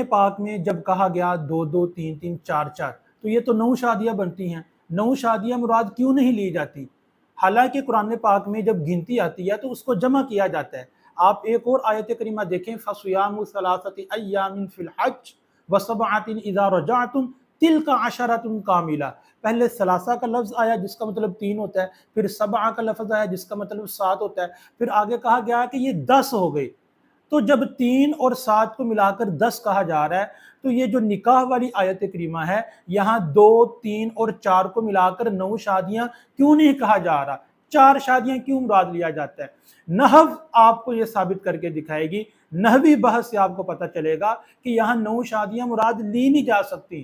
پاک میں جب کہا گیا 2 2 3 3 4 4 تو یہ تو 9 شادیاں بنتی ہیں، 9 شادیاں مراد کیوں نہیں لی جاتی؟ حالانکہ قرآن پاک میں جب گنتی آتی ہے تو اس کو جمع کیا جاتا ہے۔ آپ ایک اور آیت کریمہ دیکھیں، فَصِيَامُ ثَلَاثَةِ أَيَّامٍ فِي الْحَجِّ وَسَبْعَةٍ إِذَا رَجَعْتُمْ تِلْكَ عَشَرَةٌ كَامِلَةٌ۔ پہلے ثلاثہ کا لفظ آیا جس کا مطلب 3 ہوتا ہے، پھر سبعہ کا لفظ آیا جس کا مطلب 7 ہوتا ہے، پھر آگے کہا گیا کہ یہ 10 ہو گئے۔ تو جب 3 اور 7 کو ملا کر 10 کہا جا رہا ہے تو یہ جو نکاح والی آیت کریمہ ہے یہاں 2 3 اور 4 کو ملا کر 9 شادیاں کیوں نہیں کہا جا رہا؟ 4 شادیاں کیوں مراد لیا جاتا ہے؟ نحو آپ کو یہ ثابت کر کے دکھائے گی، نحوی بحث سے آپ کو پتہ چلے گا کہ یہاں 9 شادیاں مراد لی نہیں جا سکتی۔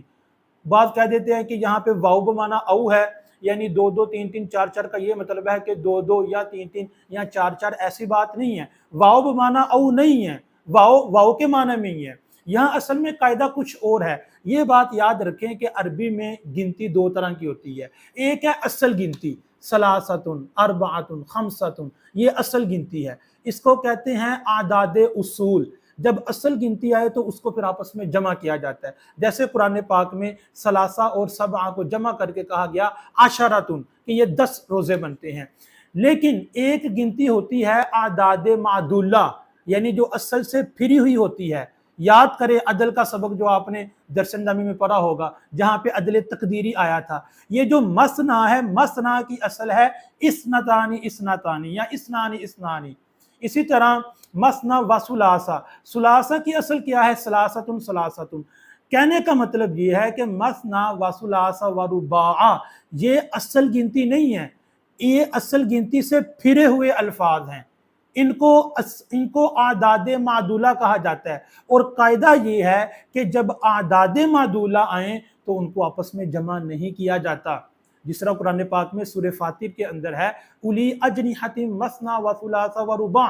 بعض کہہ دیتے ہیں کہ یہاں پہ واو بمانا او ہے، یعنی 2 2 3 3 4 4 کا یہ مطلب ہے کہ 2 2 یا 3 3 یا 4 4، ایسی بات نہیں ہے۔ واو بمانا او نہیں ہے، واو کے معنی میں ہی ہے۔ یہاں اصل میں قاعدہ کچھ اور ہے۔ یہ بات یاد رکھیں کہ عربی میں گنتی 2 طرح کی ہوتی ہے۔ ایک ہے اصل گنتی، ثلاثۃ اربعۃ خمسۃ، یہ اصل گنتی ہے، اس کو کہتے ہیں اعداد اصول۔ جب اصل گنتی آئے تو اس کو پھر آپس میں جمع کیا جاتا ہے، جیسے قرآن پاک میں ثلاثہ اور سبعہ کو جمع کر کے کہا گیا عشرۃ، کہ یہ 10 روزے بنتے ہیں۔ لیکن ایک گنتی ہوتی ہے اعداد معدولہ، یعنی جو اصل سے پھری ہوئی ہوتی ہے۔ یاد کرے عدل کا سبق جو آپ نے درس نظامی میں پڑھا ہوگا، جہاں پہ عدل تقدیری آیا تھا۔ یہ جو مثنا ہے، مثنا کی اصل ہے اثنتانی اثنتانی یا اثنانی اثنانی۔ اسی طرح مثنا و ثلاثہ، ثلاثہ کی اصل کیا ہے؟ ثلاثۃ ثلاثۃ۔ کہنے کا مطلب یہ ہے کہ مثنا و ثلاثہ و رباع یہ اصل گنتی نہیں ہے، یہ اصل گنتی سے پھرے ہوئے الفاظ ہیں، ان کو اعداد معدولہ کہا جاتا ہے۔ اور قاعدہ یہ ہے کہ جب اعداد معدولہ آئیں تو ان کو آپس میں جمع نہیں کیا جاتا، جس طرح قرآن پاک میں سورہ فاطر کے اندر ہے اولی اجنحۃ مثنی و ثلاث و رباع،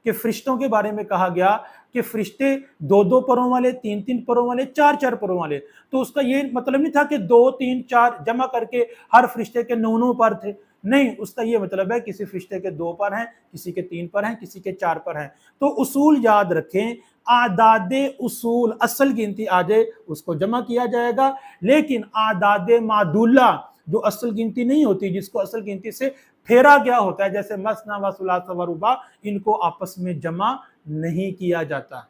کہ فرشتوں کے بارے میں کہا گیا کہ فرشتے 2 2 پروں والے، 3 3 پروں والے، 4 4 پروں والے۔ تو اس کا یہ مطلب نہیں تھا کہ 2 3 4 جمع کر کے ہر فرشتے کے 9 9 پر تھے، نہیں، اس کا یہ مطلب ہے کسی فرشتے کے 2 پر ہیں، کسی کے 3 پر ہیں، کسی کے 4 پر ہیں۔ تو اصول یاد رکھیں، اعداد اصول اصل گنتی آ جائے اس کو جمع کیا جائے گا، لیکن اعداد معدولہ جو اصل گنتی نہیں ہوتی، جس کو اصل گنتی سے پھیرا گیا ہوتا ہے، جیسے مثنی و ثلاثہ و رباع، ان کو آپس میں جمع نہیں کیا جاتا۔